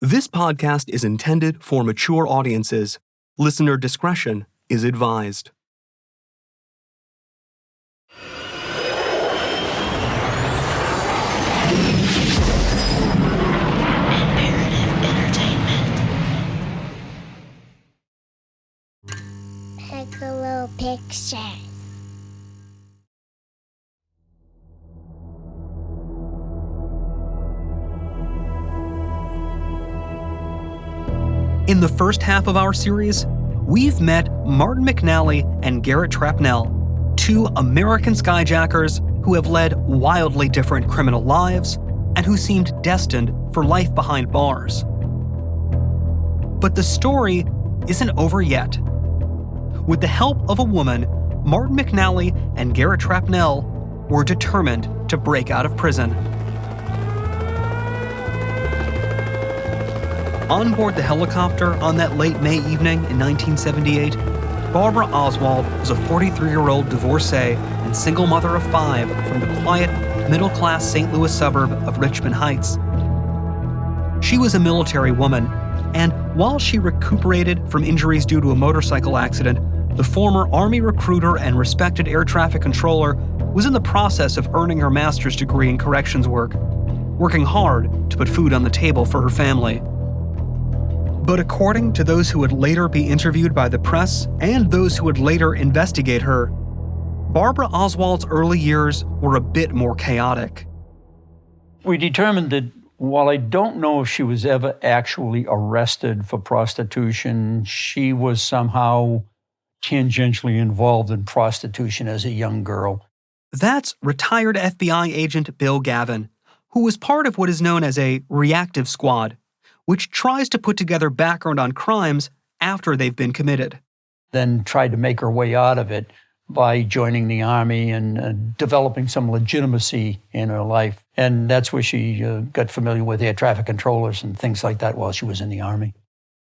This podcast is intended for mature audiences. Listener discretion is advised. Like a little picture. In the first half of our series, we've met Martin McNally and Garrett Trapnell, two American skyjackers who have led wildly different criminal lives and who seemed destined for life behind bars. But the story isn't over yet. With the help of a woman, Martin McNally and Garrett Trapnell were determined to break out of prison. On board the helicopter on that late May evening in 1978, Barbara Oswald was a 43-year-old divorcee and single mother of 5 from the quiet, middle-class St. Louis suburb of Richmond Heights. She was a military woman, and while she recuperated from injuries due to a motorcycle accident, the former Army recruiter and respected air traffic controller was in the process of earning her master's degree in corrections work, working hard to put food on the table for her family. But according to those who would later be interviewed by the press and those who would later investigate her, Barbara Oswald's early years were a bit more chaotic. We determined that while I don't know if she was ever actually arrested for prostitution, she was somehow tangentially involved in prostitution as a young girl. That's retired FBI agent Bill Gavin, who was part of what is known as a reactive squad, which tries to put together background on crimes after they've been committed. Then tried to make her way out of it by joining the Army and developing some legitimacy in her life. And that's where she got familiar with air traffic controllers and things like that while she was in the Army.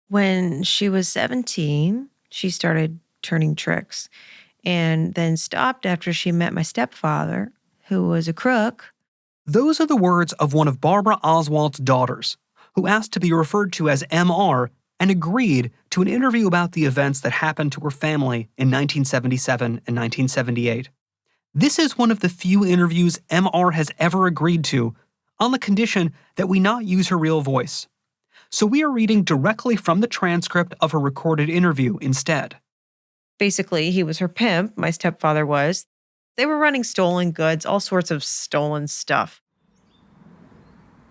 When she was 17, she started turning tricks and then stopped after she met my stepfather, who was a crook. Those are the words of one of Barbara Oswald's daughters, who asked to be referred to as MR and agreed to an interview about the events that happened to her family in 1977 and 1978. This is one of the few interviews MR has ever agreed to, on the condition that we not use her real voice. So we are reading directly from the transcript of her recorded interview instead. Basically, he was her pimp, my stepfather was. They were running stolen goods, all sorts of stolen stuff.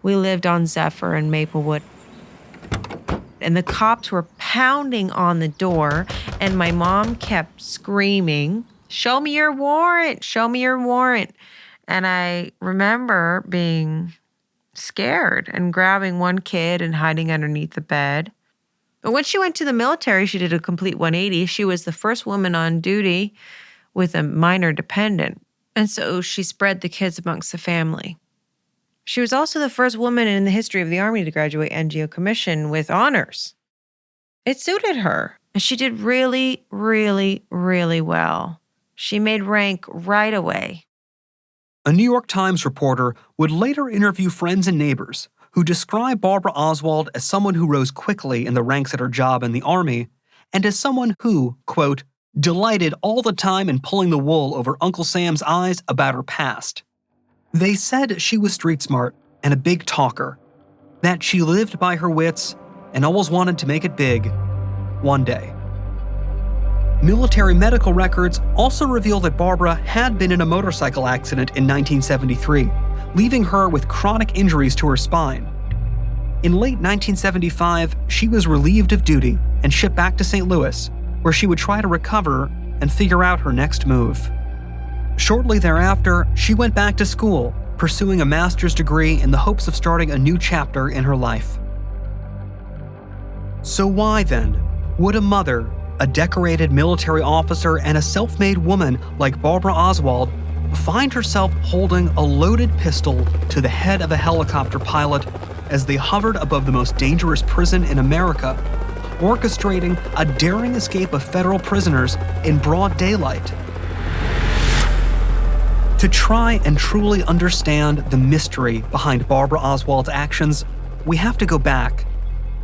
We lived on Zephyr and Maplewood. And the cops were pounding on the door, and my mom kept screaming, "Show me your warrant, show me your warrant." And I remember being scared and grabbing one kid and hiding underneath the bed. But when she went to the military, she did a complete 180. She was the first woman on duty with a minor dependent. And so she spread the kids amongst the family. She was also the first woman in the history of the Army to graduate NGO commission with honors. It suited her, and she did really, really, really well. She made rank right away. A New York Times reporter would later interview friends and neighbors who describe Barbara Oswald as someone who rose quickly in the ranks at her job in the Army, and as someone who, quote, delighted all the time in pulling the wool over Uncle Sam's eyes about her past. They said she was street smart and a big talker, that she lived by her wits and always wanted to make it big one day. Military medical records also reveal that Barbara had been in a motorcycle accident in 1973, leaving her with chronic injuries to her spine. In late 1975, she was relieved of duty and shipped back to St. Louis, where she would try to recover and figure out her next move. Shortly thereafter, she went back to school, pursuing a master's degree in the hopes of starting a new chapter in her life. So why, then, would a mother, a decorated military officer, and a self-made woman like Barbara Oswald find herself holding a loaded pistol to the head of a helicopter pilot as they hovered above the most dangerous prison in America, orchestrating a daring escape of federal prisoners in broad daylight? To try and truly understand the mystery behind Barbara Oswald's actions, we have to go back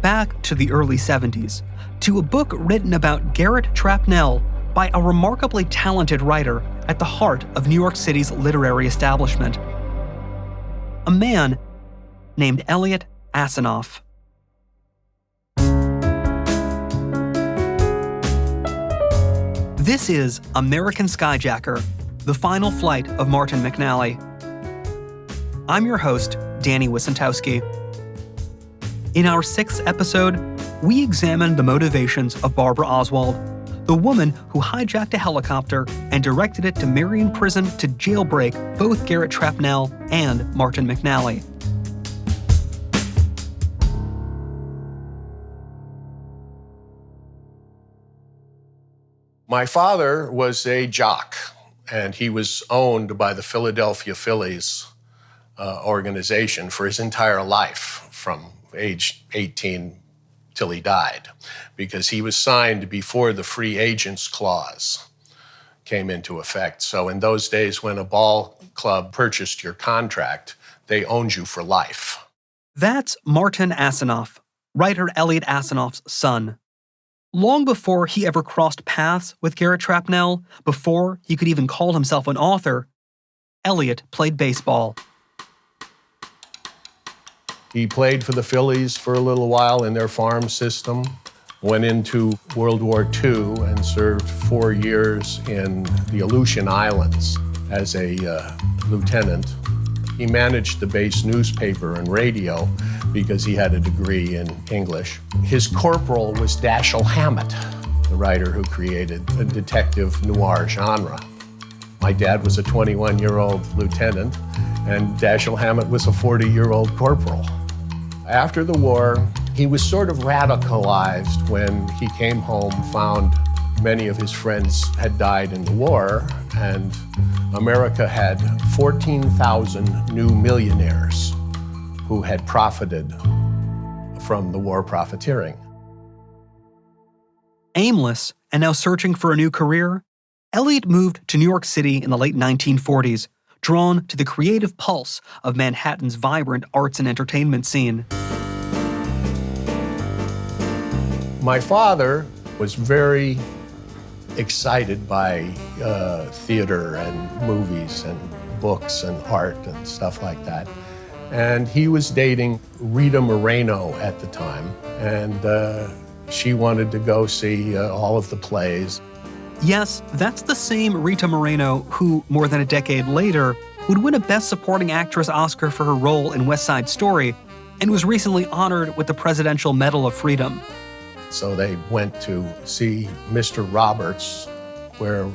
back to the early 70s, to a book written about Garrett Trapnell by a remarkably talented writer at the heart of New York City's literary establishment. A man named Elliot Asinov. This is American Skyjacker, the final flight of Martin McNally. I'm your host, Danny Wissentowski. In our 6th episode, we examine the motivations of Barbara Oswald, the woman who hijacked a helicopter and directed it to Marion Prison to jailbreak both Garrett Trapnell and Martin McNally. My father was a jock, and he was owned by the Philadelphia Phillies organization for his entire life, from age 18 till he died, because he was signed before the free agents clause came into effect. So in those days, when a ball club purchased your contract, they owned you for life. That's Martin Asinov, writer Elliot Asinov's son. Long before he ever crossed paths with Garrett Trapnell, before he could even call himself an author, Elliot played baseball. He played for the Phillies for a little while in their farm system, went into World War II and served 4 years in the Aleutian Islands as a lieutenant. He managed the base newspaper and radio because he had a degree in English. His corporal was Dashiell Hammett, the writer who created the detective noir genre. My dad was a 21-year-old lieutenant, and Dashiell Hammett was a 40-year-old corporal. After the war, he was sort of radicalized when he came home, found many of his friends had died in the war, and America had 14,000 new millionaires who had profited from the war profiteering. Aimless and now searching for a new career, Elliot moved to New York City in the late 1940s, drawn to the creative pulse of Manhattan's vibrant arts and entertainment scene. My father was very excited by theater and movies and books and art and stuff like that. And he was dating Rita Moreno at the time, and she wanted to go see all of the plays. Yes, that's the same Rita Moreno who, more than a decade later, would win a Best Supporting Actress Oscar for her role in West Side Story, and was recently honored with the Presidential Medal of Freedom. So they went to see Mr. Roberts, where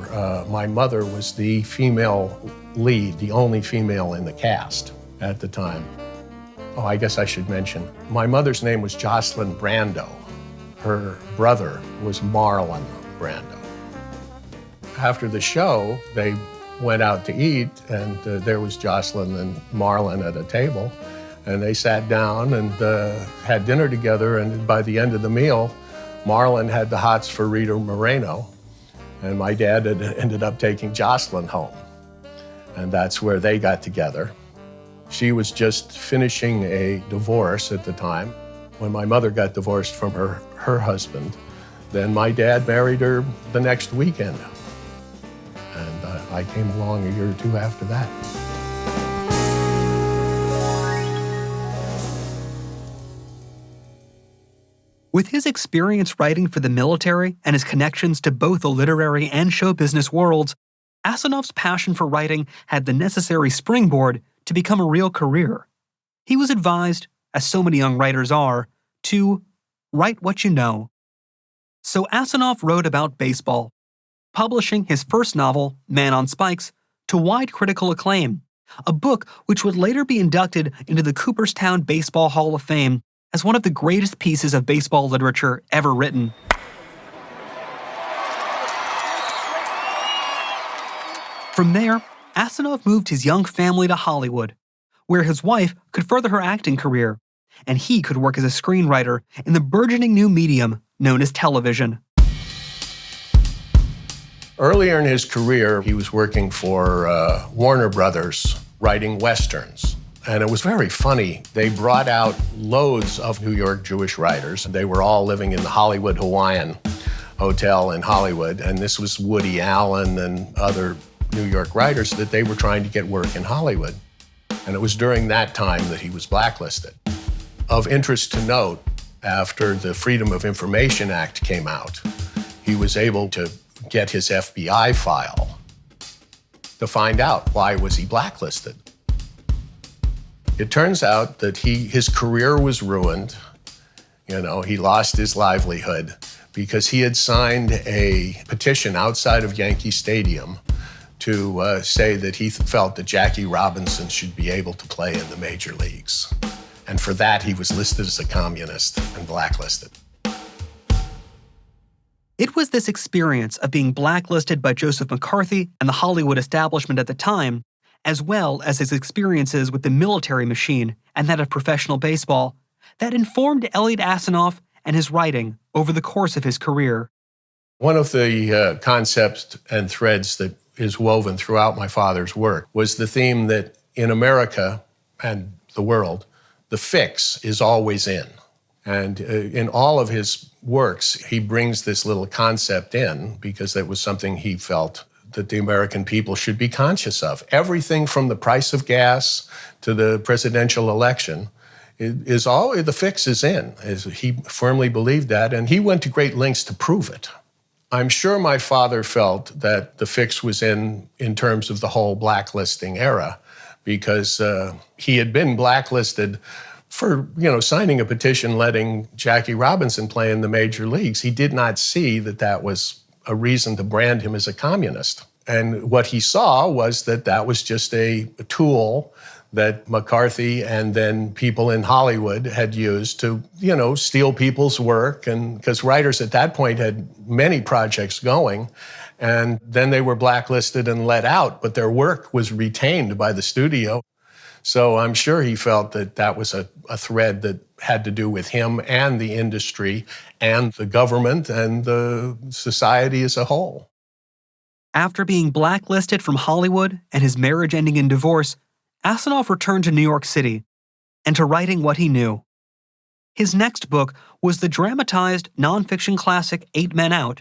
my mother was the female lead, the only female in the cast at the time. Oh, I guess I should mention, my mother's name was Jocelyn Brando. Her brother was Marlon Brando. After the show, they went out to eat, and there was Jocelyn and Marlon at a table, and they sat down and had dinner together, and by the end of the meal, Marlon had the hots for Rita Moreno, and my dad had ended up taking Jocelyn home, and that's where they got together. She was just finishing a divorce at the time. When my mother got divorced from her husband, then my dad married her the next weekend. And I came along a year or two after that. With his experience writing for the military and his connections to both the literary and show business worlds, Asinov's passion for writing had the necessary springboard to become a real career. He was advised, as so many young writers are, to write what you know. So Asinov wrote about baseball, publishing his first novel, Man on Spikes, to wide critical acclaim, a book which would later be inducted into the Cooperstown Baseball Hall of Fame as one of the greatest pieces of baseball literature ever written. From there, Asinov moved his young family to Hollywood, where his wife could further her acting career, and he could work as a screenwriter in the burgeoning new medium known as television. Earlier in his career, he was working for Warner Brothers, writing westerns. And it was very funny. They brought out loads of New York Jewish writers. They were all living in the Hollywood Hawaiian Hotel in Hollywood. And this was Woody Allen and other New York writers that they were trying to get work in Hollywood. And it was during that time that he was blacklisted. Of interest to note, after the Freedom of Information Act came out, he was able to get his FBI file to find out why was he blacklisted. It turns out that his career was ruined. You know, he lost his livelihood because he had signed a petition outside of Yankee Stadium to say that he felt that Jackie Robinson should be able to play in the major leagues. And for that, he was listed as a communist and blacklisted. It was this experience of being blacklisted by Joseph McCarthy and the Hollywood establishment at the time, as well as his experiences with the military machine and that of professional baseball, that informed Elliot Asinov and his writing over the course of his career. One of the concepts and threads that is woven throughout my father's work was the theme that in America and the world, the fix is always in. And in all of his works, he brings this little concept in because that was something he felt that the American people should be conscious of. Everything from the price of gas to the presidential election is all, the fix is in. He firmly believed that, and he went to great lengths to prove it. I'm sure my father felt that the fix was in terms of the whole blacklisting era, because he had been blacklisted for, signing a petition letting Jackie Robinson play in the major leagues. He did not see that that was a reason to brand him as a communist. And what he saw was that that was just a tool that McCarthy and then people in Hollywood had used to, steal people's work. And because writers at that point had many projects going, and then they were blacklisted and let out, but their work was retained by the studio. So I'm sure he felt that that was a thread that had to do with him and the industry and the government and the society as a whole. After being blacklisted from Hollywood and his marriage ending in divorce, Asinov returned to New York City and to writing what he knew. His next book was the dramatized nonfiction classic 8 Men Out,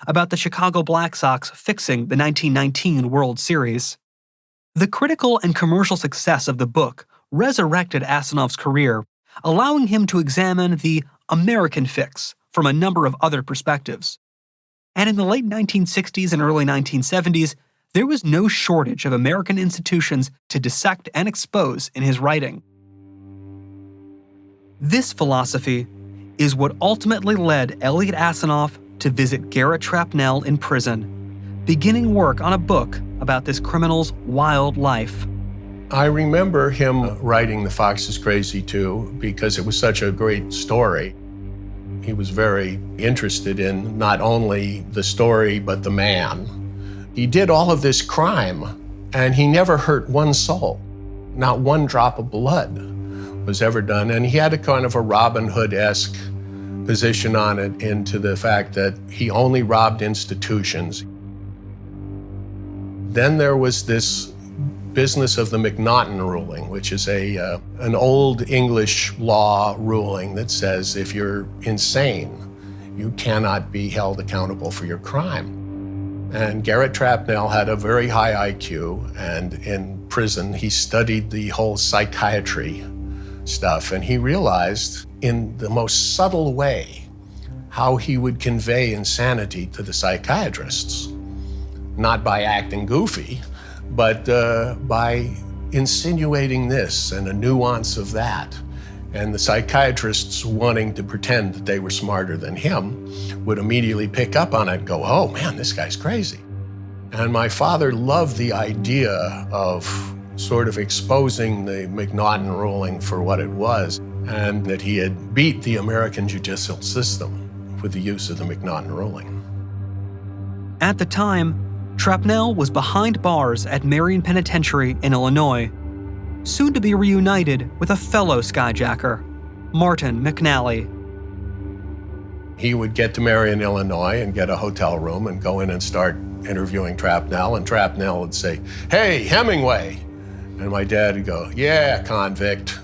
about the Chicago Black Sox fixing the 1919 World Series. The critical and commercial success of the book resurrected Asinov's career, allowing him to examine the American fix from a number of other perspectives. And in the late 1960s and early 1970s, there was no shortage of American institutions to dissect and expose in his writing. This philosophy is what ultimately led Elliot Asinov to visit Garrett Trapnell in prison, beginning work on a book about this criminal's wild life. I remember him writing The Fox is Crazy Too because it was such a great story. He was very interested in not only the story, but the man. He did all of this crime, and he never hurt one soul. Not one drop of blood was ever done. And he had a kind of a Robin Hood-esque position on it, into the fact that he only robbed institutions. Then there was this business of the McNally ruling, which is an old English law ruling that says if you're insane, you cannot be held accountable for your crime. And Garrett Trapnell had a very high IQ, and in prison he studied the whole psychiatry stuff, and he realized in the most subtle way how he would convey insanity to the psychiatrists. Not by acting goofy, but by insinuating this and a nuance of that. And the psychiatrists, wanting to pretend that they were smarter than him, would immediately pick up on it and go, oh man, this guy's crazy. And my father loved the idea of sort of exposing the McNally ruling for what it was, and that he had beat the American judicial system with the use of the McNally ruling. At the time, Trapnell was behind bars at Marion Penitentiary in Illinois, soon to be reunited with a fellow Skyjacker, Martin McNally. He would get to Marion, Illinois, and get a hotel room and go in and start interviewing Trapnell, and Trapnell would say, hey, Hemingway. And my dad would go, yeah, convict.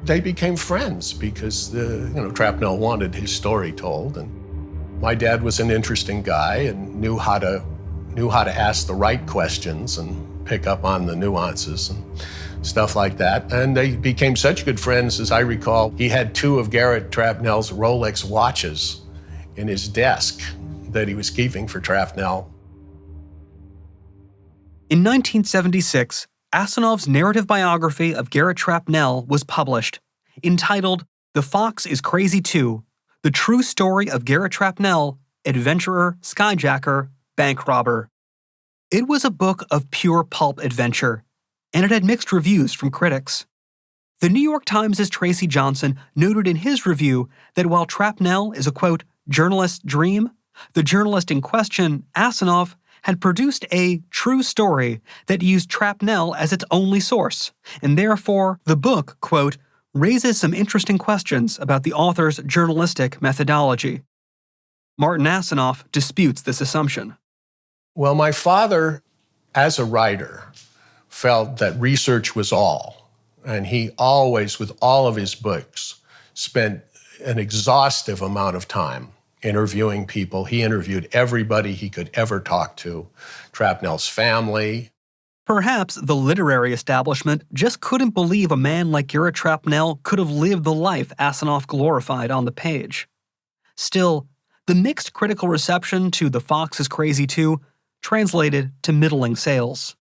They became friends because Trapnell wanted his story told. And my dad was an interesting guy and knew how to ask the right questions and pick up on the nuances and stuff like that. And they became such good friends, as I recall. He had 2 of Garrett Trapnell's Rolex watches in his desk that he was keeping for Trapnell. In 1976, Asinov's narrative biography of Garrett Trapnell was published, entitled The Fox is Crazy Too: The True Story of Garrett Trapnell, Adventurer, Skyjacker, Bank Robber. It was a book of pure pulp adventure, and it had mixed reviews from critics. The New York Times' Tracy Johnson noted in his review that while Trapnell is a, quote, journalist's dream, the journalist in question, Asinov, had produced a true story that used Trapnell as its only source, and therefore the book, quote, raises some interesting questions about the author's journalistic methodology. Martin Asinov disputes this assumption. Well, my father, as a writer, felt that research was all, and he always, with all of his books, spent an exhaustive amount of time interviewing people. He interviewed everybody he could ever talk to, Trapnell's family. Perhaps the literary establishment just couldn't believe a man like Garrett Trapnell could have lived the life Asinov glorified on the page. Still, the mixed critical reception to The Fox is Crazy Too translated to middling sales.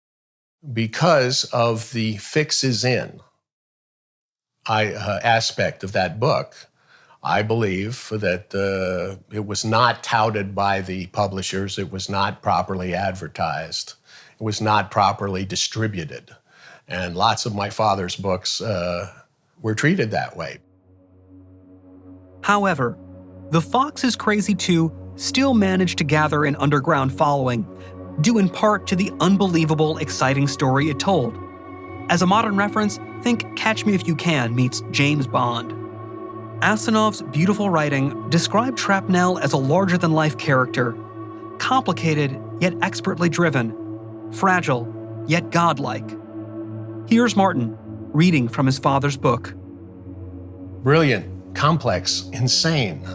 Because of the fixes in aspect of that book, I believe that it was not touted by the publishers, it was not properly advertised, it was not properly distributed. And lots of my father's books were treated that way. However, The Fox is Crazy Too still managed to gather an underground following, due in part to the unbelievable, exciting story it told. As a modern reference, think Catch Me If You Can meets James Bond. Asinov's beautiful writing described Trapnell as a larger-than-life character, complicated yet expertly driven, fragile yet godlike. Here's Martin, reading from his father's book. Brilliant, complex, insane.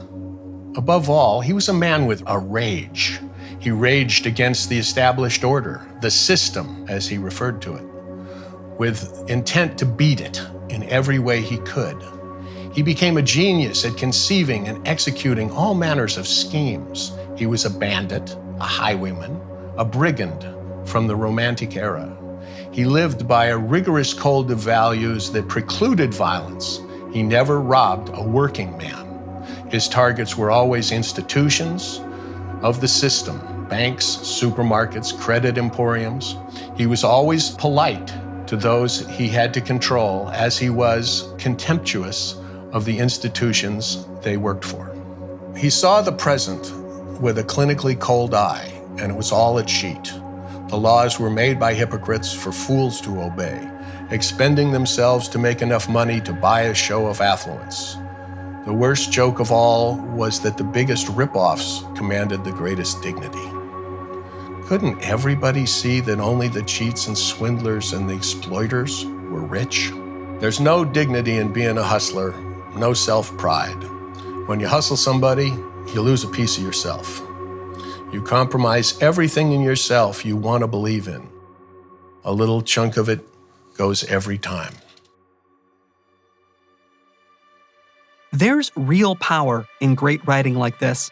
Above all, he was a man with a rage. He raged against the established order, the system, as he referred to it, with intent to beat it in every way he could. He became a genius at conceiving and executing all manners of schemes. He was a bandit, a highwayman, a brigand from the Romantic era. He lived by a rigorous code of values that precluded violence. He never robbed a working man. His targets were always institutions of the system, banks, supermarkets, credit emporiums. He was always polite to those he had to control, as he was contemptuous of the institutions they worked for. He saw the present with a clinically cold eye, and it was all a cheat. The laws were made by hypocrites for fools to obey, expending themselves to make enough money to buy a show of affluence. The worst joke of all was that the biggest rip-offs commanded the greatest dignity. Couldn't everybody see that only the cheats and swindlers and the exploiters were rich? There's no dignity in being a hustler, no self-pride. When you hustle somebody, you lose a piece of yourself. You compromise everything in yourself you want to believe in. A little chunk of it goes every time. There's real power in great writing like this,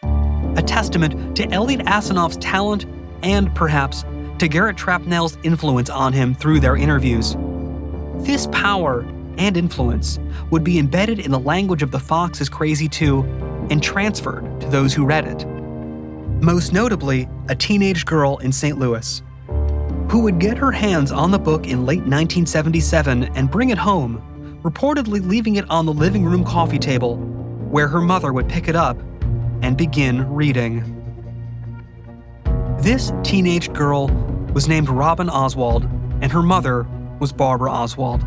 a testament to Elliot Asinov's talent and, perhaps, to Garrett Trapnell's influence on him through their interviews. This power and influence would be embedded in the language of The Fox is Crazy Too and transferred to those who read it. Most notably, a teenage girl in St. Louis, who would get her hands on the book in late 1977 and bring it home, reportedly leaving it on the living room coffee table, where her mother would pick it up and begin reading. This teenage girl was named Robin Oswald, and her mother was Barbara Oswald.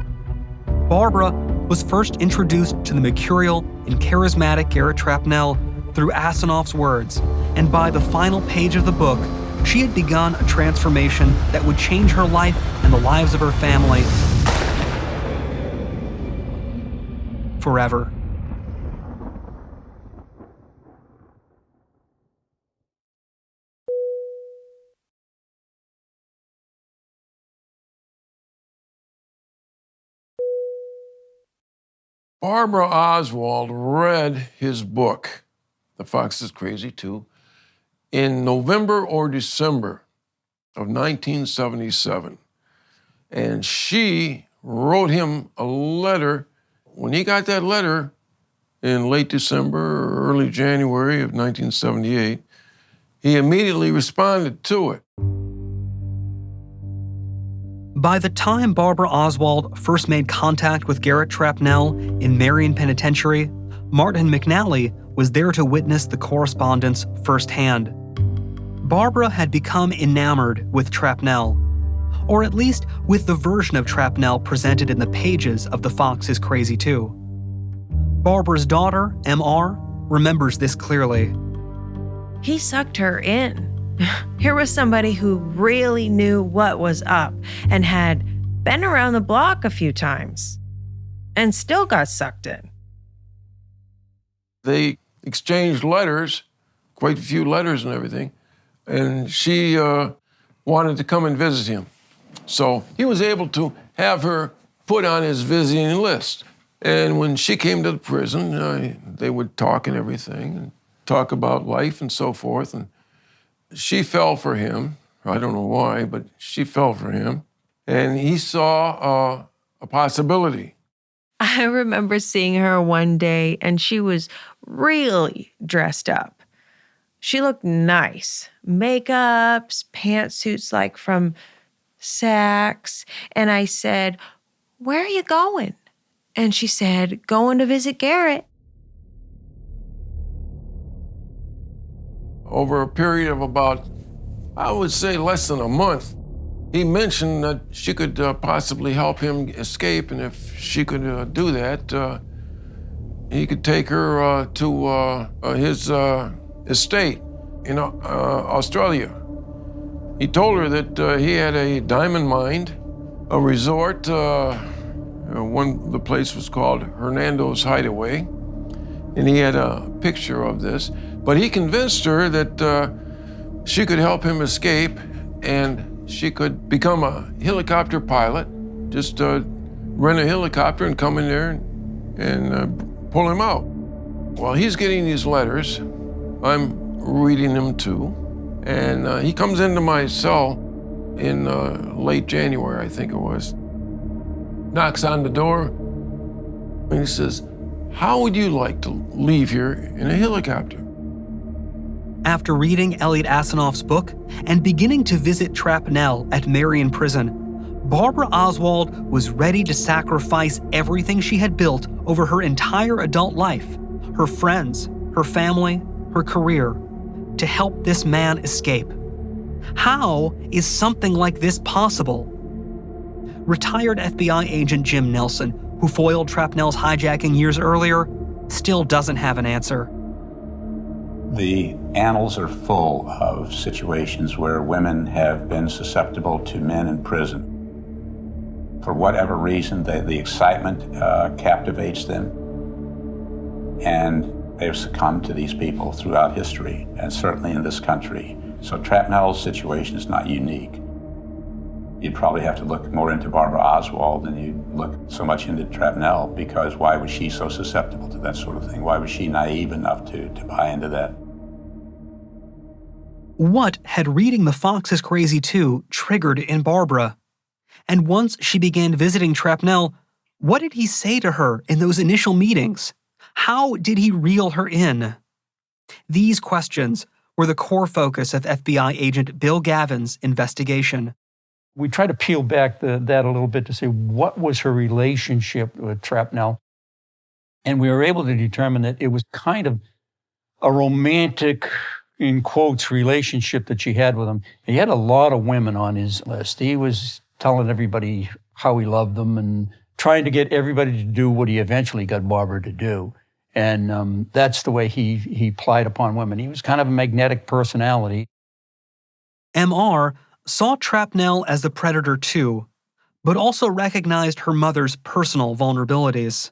Barbara was first introduced to the mercurial and charismatic Garrett Trapnell through Asinov's words, and by the final page of the book, she had begun a transformation that would change her life and the lives of her family forever. Barbara Oswald read his book, The Fox is Crazy Too, in November or December of 1977. And she wrote him a letter. When he got that letter in late December or early January of 1978, he immediately responded to it. By the time Barbara Oswald first made contact with Garrett Trapnell in Marion Penitentiary, Martin McNally was there to witness the correspondence firsthand. Barbara had become enamored with Trapnell, or at least with the version of Trapnell presented in the pages of The Fox is Crazy Too. Barbara's daughter, M.R., remembers this clearly. He sucked her in. Here was somebody who really knew what was up and had been around the block a few times and still got sucked in. They exchanged letters, quite a few letters and everything, and she wanted to come and visit him. So he was able to have her put on his visiting list. And when she came to the prison, they would talk and everything, and talk about life and so forth. And she fell for him. I don't know why, but she fell for him. And he saw a possibility. I remember seeing her one day, and she was really dressed up. She looked nice. Makeups, pantsuits like from Saks. And I said, "Where are you going?" And she said, "Going to visit Garrett." Over a period of about, I would say, less than a month, he mentioned that she could possibly help him escape, and if she could do that, he could take her to his estate in Australia. He told her that he had a diamond mine, a resort. The place was called Hernando's Hideaway, and he had a picture of this. But he convinced her that she could help him escape, and she could become a helicopter pilot. Just rent a helicopter and come in there and pull him out. While he's getting these letters, I'm reading them too. And he comes into my cell in late January, I think it was. Knocks on the door, and he says, "How would you like to leave here in a helicopter?" After reading Elliot Asinov's book and beginning to visit Trapnell at Marion Prison, Barbara Oswald was ready to sacrifice everything she had built over her entire adult life, her friends, her family, her career, to help this man escape. How is something like this possible? Retired FBI agent Jim Nelson, who foiled Trapnell's hijacking years earlier, still doesn't have an answer. The annals are full of situations where women have been susceptible to men in prison. For whatever reason, the excitement captivates them, and they've succumbed to these people throughout history, and certainly in this country. So Trapnell's situation is not unique. You'd probably have to look more into Barbara Oswald than you'd look so much into Trapnell, because why was she so susceptible to that sort of thing? Why was she naive enough to buy into that? What had reading The Fox is Crazy Too triggered in Barbara? And once she began visiting Trapnell, what did he say to her in those initial meetings? How did he reel her in? These questions were the core focus of FBI agent Bill Gavin's investigation. We try to peel back that a little bit to say, what was her relationship with Trapnell? And we were able to determine that it was kind of a romantic, in quotes, relationship that she had with him. He had a lot of women on his list. He was telling everybody how he loved them and trying to get everybody to do what he eventually got Barbara to do. And that's the way he plied upon women. He was kind of a magnetic personality. MR saw Trapnell as the predator too, but also recognized her mother's personal vulnerabilities.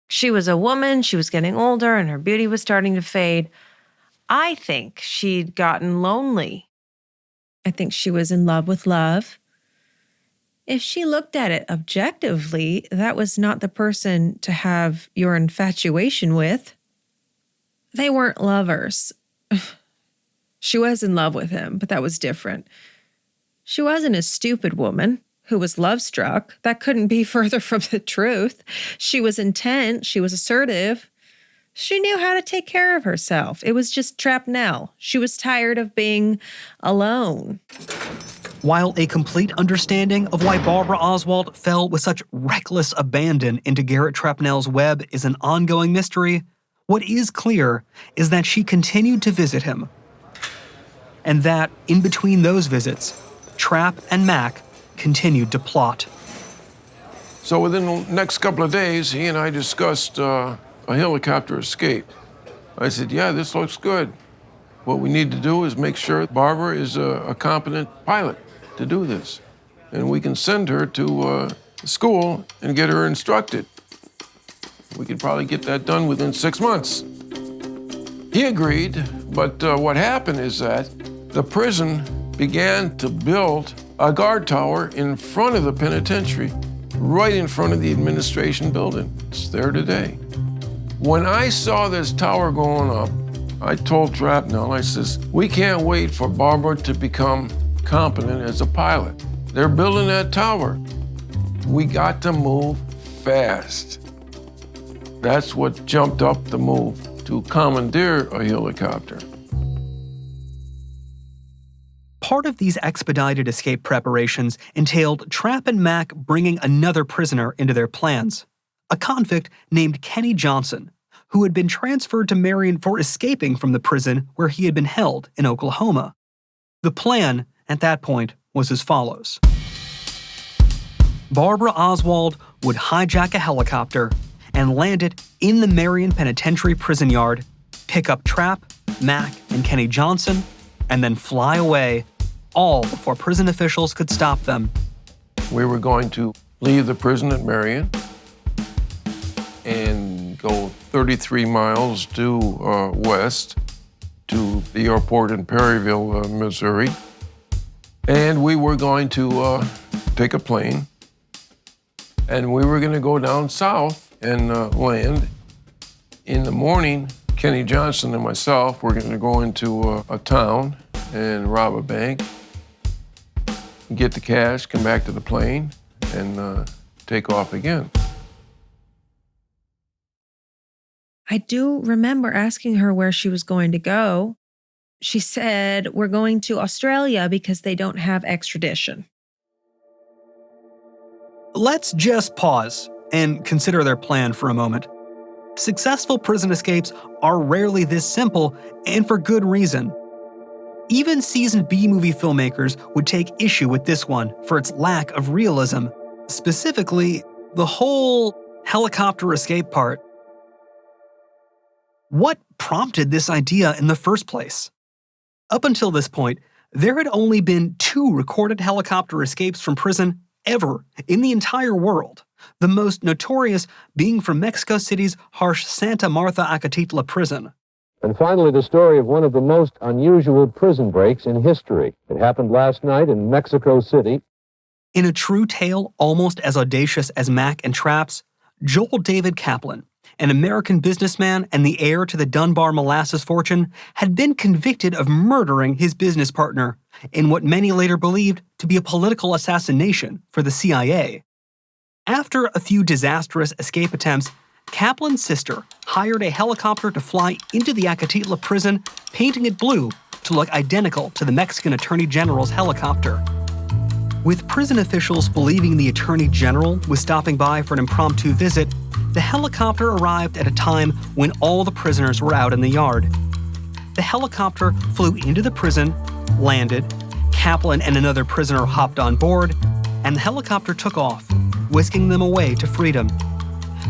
She was a woman, she was getting older, and her beauty was starting to fade. I think she'd gotten lonely. I think she was in love with love. If she looked at it objectively, that was not the person to have your infatuation with. They weren't lovers. She was in love with him, but that was different. She wasn't a stupid woman who was love-struck. That couldn't be further from the truth. She was intent. She was assertive. She knew how to take care of herself. It was just Trapnell. She was tired of being alone. While a complete understanding of why Barbara Oswald fell with such reckless abandon into Garrett Trapnell's web is an ongoing mystery, what is clear is that she continued to visit him. And that, in between those visits, Trap and Mac continued to plot. So within the next couple of days, he and I discussed a helicopter escape. I said, yeah, this looks good. What we need to do is make sure Barbara is a competent pilot to do this. And we can send her to school and get her instructed. We could probably get that done within 6 months. He agreed, but what happened is that the prison began to build a guard tower in front of the penitentiary, right in front of the administration building. It's there today. When I saw this tower going up, I told Trapnell, I says, we can't wait for Barbara to become competent as a pilot. They're building that tower. We got to move fast. That's what jumped up the move to commandeer a helicopter. Part of these expedited escape preparations entailed Trap and Mac bringing another prisoner into their plans, a convict named Kenny Johnson, who had been transferred to Marion for escaping from the prison where he had been held in Oklahoma. The plan, at that point, was as follows. Barbara Oswald would hijack a helicopter and land it in the Marion Penitentiary prison yard, pick up Trap, Mac, and Kenny Johnson, and then fly away, all before prison officials could stop them. We were going to leave the prison at Marion and go 33 miles due west to the airport in Perryville, Missouri. And we were going to take a plane, and we were going to go down south and land. In the morning, Kenny Johnson and myself were going to go into a town and rob a bank, get the cash, come back to the plane, and take off again. I do remember asking her where she was going to go. She said, we're going to Australia because they don't have extradition. Let's just pause and consider their plan for a moment. Successful prison escapes are rarely this simple, and for good reason. Even seasoned B-movie filmmakers would take issue with this one for its lack of realism, specifically the whole helicopter escape part. What prompted this idea in the first place? Up until this point, there had only been 2 recorded helicopter escapes from prison ever in the entire world, the most notorious being from Mexico City's harsh Santa Marta Acatitla prison. And finally, the story of one of the most unusual prison breaks in history. It happened last night in Mexico City. In a true tale almost as audacious as Mac and Trap's, Joel David Kaplan, an American businessman and the heir to the Dunbar molasses fortune, had been convicted of murdering his business partner in what many later believed to be a political assassination for the CIA. After a few disastrous escape attempts, Kaplan's sister hired a helicopter to fly into the Acatitla prison, painting it blue to look identical to the Mexican Attorney General's helicopter. With prison officials believing the Attorney General was stopping by for an impromptu visit, the helicopter arrived at a time when all the prisoners were out in the yard. The helicopter flew into the prison, landed, Kaplan and another prisoner hopped on board, and the helicopter took off, whisking them away to freedom.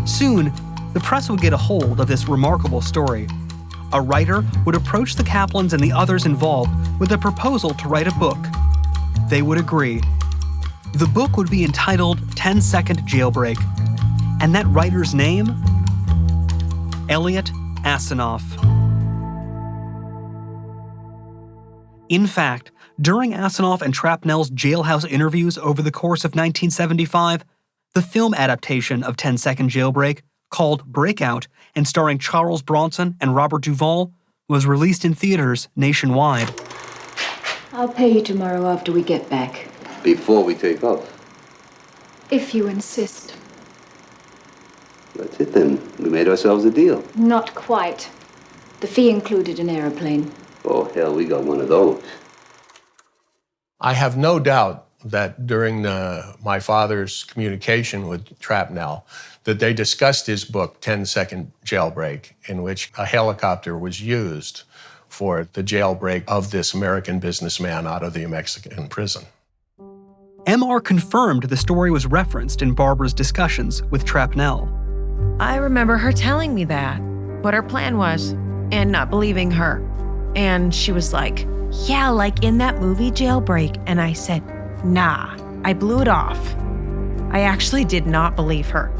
Soon, the press would get a hold of this remarkable story. a writer would approach the Kaplans and the others involved with a proposal to write a book. They would agree. The book would be entitled 10-Second Jailbreak, and that writer's name? Elliot Asinov. In fact, during Asinov and Trapnell's jailhouse interviews over the course of 1975, the film adaptation of 10-Second Jailbreak, called Breakout and starring Charles Bronson and Robert Duvall, was released in theaters nationwide. I'll pay you tomorrow after we get back. Before we take off? If you insist. That's it then. We made ourselves a deal. Not quite. The fee included an aeroplane. Oh, hell, we got one of those. I have no doubt that during my father's communication with Trapnell, that they discussed his book, 10-Second Jailbreak, in which a helicopter was used for the jailbreak of this American businessman out of the Mexican prison. MR confirmed the story was referenced in Barbara's discussions with Trapnell. I remember her telling me that, what her plan was, and not believing her. And she was like, yeah, like in that movie Jailbreak. And I said, nah, I blew it off. I actually did not believe her.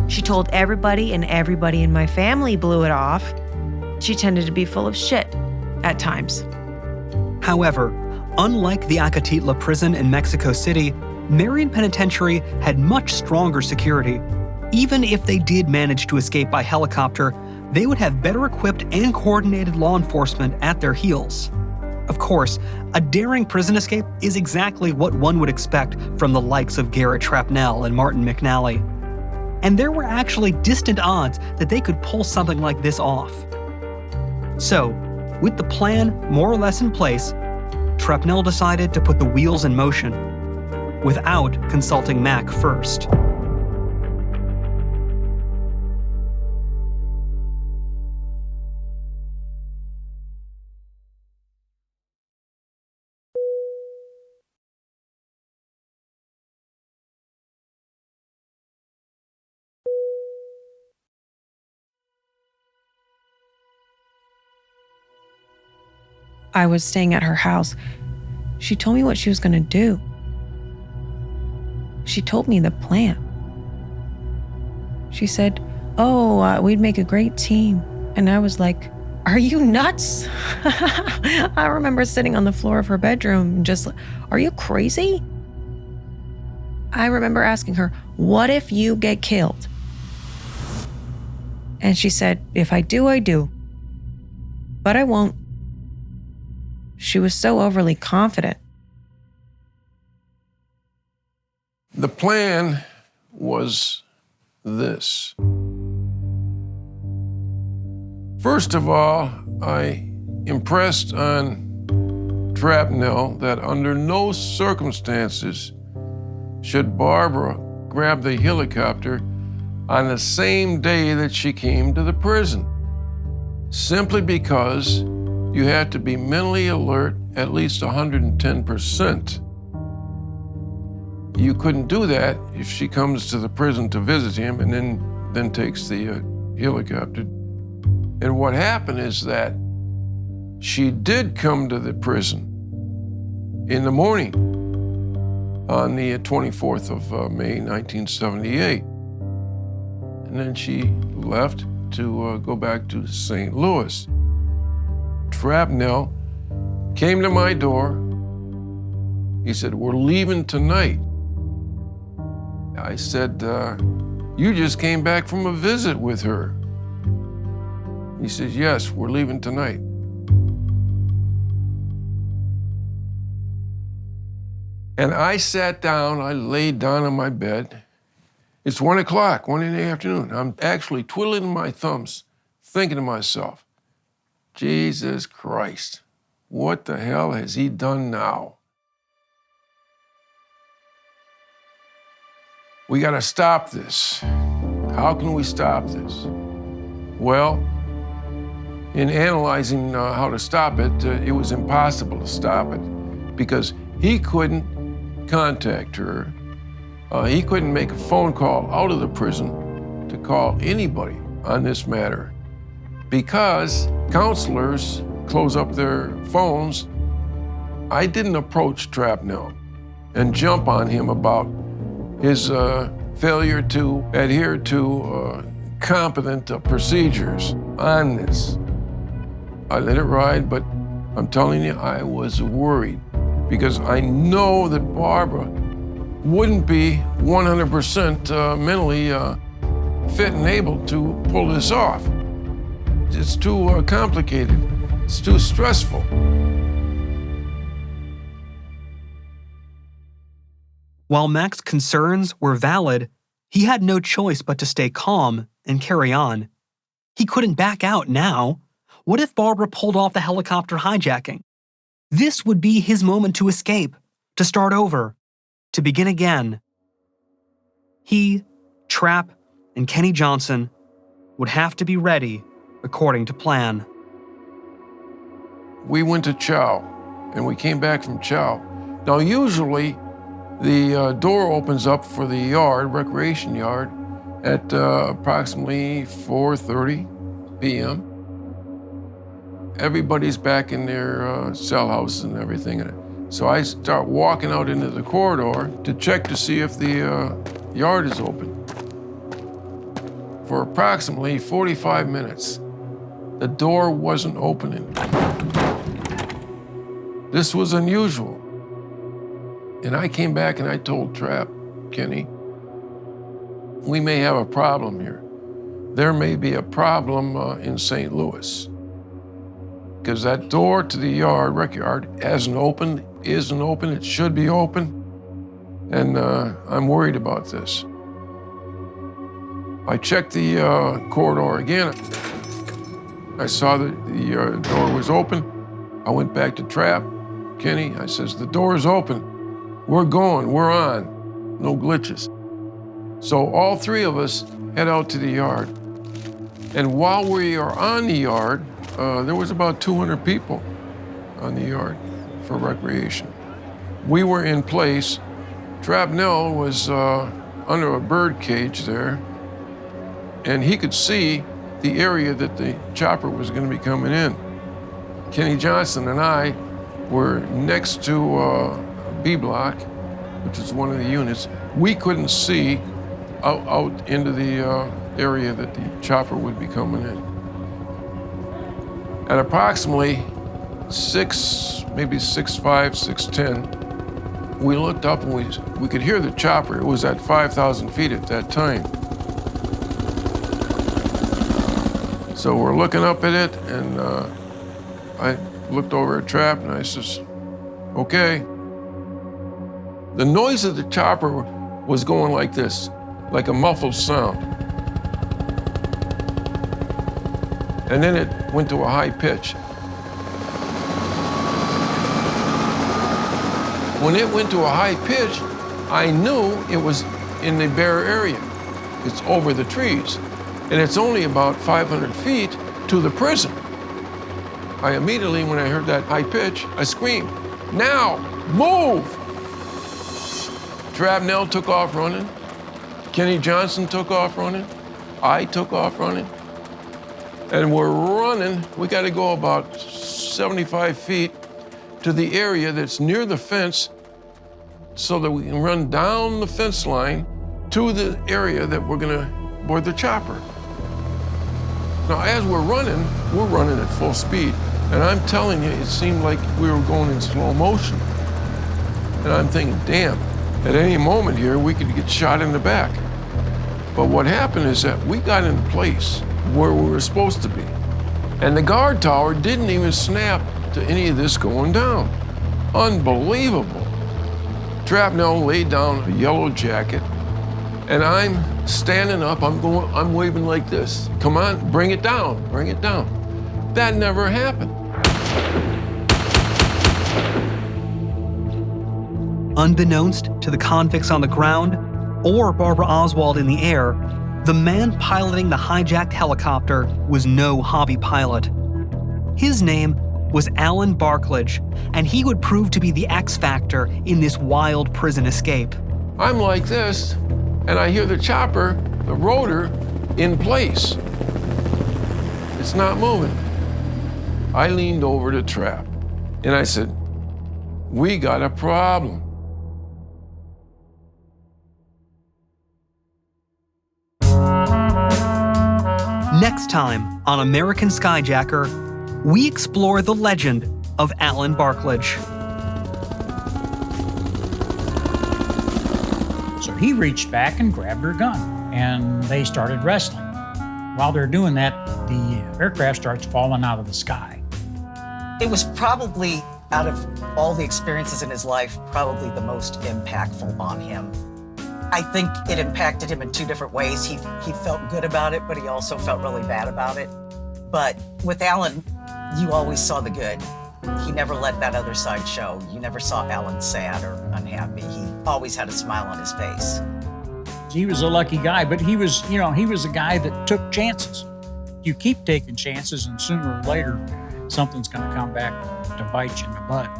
She told everybody, and everybody in my family blew it off. She tended to be full of shit at times. However, unlike the Acatitla prison in Mexico City, Marion Penitentiary had much stronger security. Even if they did manage to escape by helicopter, they would have better equipped and coordinated law enforcement at their heels. Of course, a daring prison escape is exactly what one would expect from the likes of Garrett Trapnell and Martin McNally. And there were actually distant odds that they could pull something like this off. So, with the plan more or less in place, Trapnell decided to put the wheels in motion, without consulting Mac first. I was staying at her house. She told me what she was going to do. She told me the plan. She said, we'd make a great team. And I was like, are you nuts? I remember sitting on the floor of her bedroom and just, are you crazy? I remember asking her, what if you get killed? And she said, if I do, I do. But I won't. She was so overly confident. The plan was this. First of all, I impressed on Trapnell that under no circumstances should Barbara grab the helicopter on the same day that she came to the prison, simply because you had to be mentally alert at least 110%. You couldn't do that if she comes to the prison to visit him and then takes the helicopter. And what happened is that she did come to the prison in the morning on the 24th of May, 1978. And then she left to go back to St. Louis. Trapnell came to my door. He said, we're leaving tonight. I said, you just came back from a visit with her. He says, yes, we're leaving tonight. And I sat down, I laid down on my bed. It's 1 o'clock, 1 in the afternoon. I'm actually twiddling my thumbs, thinking to myself, Jesus Christ, what the hell has he done now? We gotta stop this. How can we stop this? Well, in analyzing how to stop it, it was impossible to stop it because he couldn't contact her. He couldn't make a phone call out of the prison to call anybody on this matter. because counselors close up their phones, I didn't approach Trapnell and jump on him about his failure to adhere to competent procedures on this. I let it ride, but I'm telling you, I was worried because I know that Barbara wouldn't be 100% mentally fit and able to pull this off. It's too complicated. It's too stressful. While Mac's concerns were valid, he had no choice but to stay calm and carry on. He couldn't back out now. What if Barbara pulled off the helicopter hijacking? This would be his moment to escape, to start over, to begin again. He, Trap, and Kenny Johnson would have to be ready according to plan. We went to Chow, and we came back from Chow. Now, usually, the door opens up for the yard, recreation yard, at approximately 4:30 p.m. Everybody's back in their cell houses and everything. So I start walking out into the corridor to check to see if the yard is open. For approximately 45 minutes, the door wasn't opening. This was unusual. And I came back and I told Trap, Kenny, we may have a problem here. There may be a problem in St. Louis. Because that door to the yard, rec yard, isn't open, it should be open. And I'm worried about this. I checked the corridor again. I saw that the door was open. I went back to Trap. Kenny, I says, the door is open. We're going, we're on. No glitches. So all three of us head out to the yard. And while we are on the yard, there was about 200 people on the yard for recreation. We were in place. Trapnell was under a bird cage there, and he could see the area that the chopper was going to be coming in. Kenny Johnson and I were next to B block, which is one of the units. We couldn't see out into the area that the chopper would be coming in. At approximately 6, maybe 6'5", 6'10", we looked up and we could hear the chopper. It was at 5,000 feet at that time. So we're looking up at it, and I looked over at Trap and I says, okay. The noise of the chopper was going like this, like a muffled sound. And then it went to a high pitch. When it went to a high pitch, I knew it was in the bare area. It's over the trees. And it's only about 500 feet to the prison. I immediately, when I heard that high pitch, I screamed, now, move! Trapnell took off running. Kenny Johnson took off running. I took off running. And we're running. We got to go about 75 feet to the area that's near the fence so that we can run down the fence line to the area that we're going to board the chopper. Now, as we're running at full speed. And I'm telling you, it seemed like we were going in slow motion. And I'm thinking, damn, at any moment here, we could get shot in the back. But what happened is that we got in place where we were supposed to be. And the guard tower didn't even snap to any of this going down. Unbelievable. Trapnell laid down a yellow jacket, and I'm standing up, I'm waving like this. Come on, bring it down, bring it down. That never happened. Unbeknownst to the convicts on the ground or Barbara Oswald in the air, the man piloting the hijacked helicopter was no hobby pilot. His name was Alan Barklage, and he would prove to be the X factor in this wild prison escape. I'm like this, and I hear the chopper, the rotor, in place. It's not moving. I leaned over the trap and I said, we got a problem. Next time on American Skyjacker, we explore the legend of Alan Barkledge. So he reached back and grabbed her gun, and they started wrestling. While they're doing that, the aircraft starts falling out of the sky. It was probably, out of all the experiences in his life, probably the most impactful on him. I think it impacted him in two different ways. He felt good about it, but he also felt really bad about it. But with Alan, you always saw the good. He never let that other side show. You never saw Alan sad or unhappy. He always had a smile on his face. He was a lucky guy, but he was a guy that took chances. You keep taking chances, and sooner or later, something's going to come back to bite you in the butt.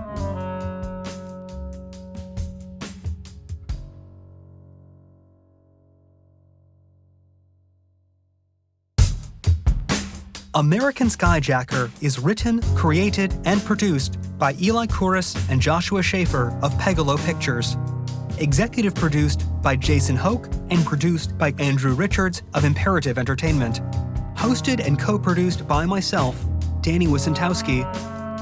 American Skyjacker is written, created, and produced by Eli Kouros and Joshua Schaefer of Pegalo Pictures. Executive produced by Jason Hoke and produced by Andrew Richards of Imperative Entertainment. Hosted and co-produced by myself, Danny Wysentowski.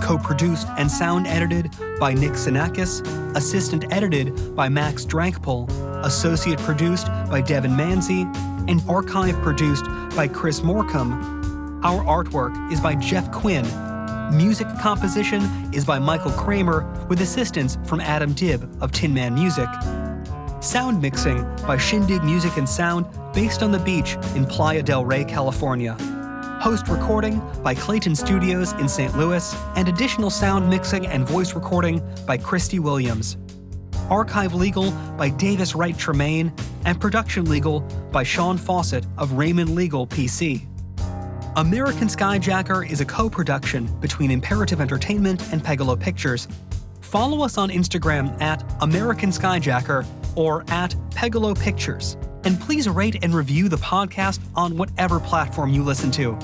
Co-produced and sound edited by Nick Sinakis. Assistant edited by Max Drankpol. Associate produced by Devin Manzi. And archive produced by Chris Morecambe. Our artwork is by Jeff Quinn. Music composition is by Michael Kramer with assistance from Adam Dibb of Tin Man Music. Sound mixing by Shindig Music and Sound based on the beach in Playa del Rey, California. Post recording by Clayton Studios in St. Louis, and additional sound mixing and voice recording by Christy Williams. Archive legal by Davis Wright Tremaine, and production legal by Sean Fawcett of Raymond Legal PC. American Skyjacker is a co-production between Imperative Entertainment and Pegalo Pictures. Follow us on Instagram at American Skyjacker or at Pegalo Pictures. And please rate and review the podcast on whatever platform you listen to.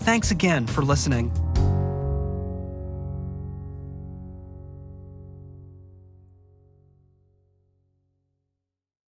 Thanks again for listening.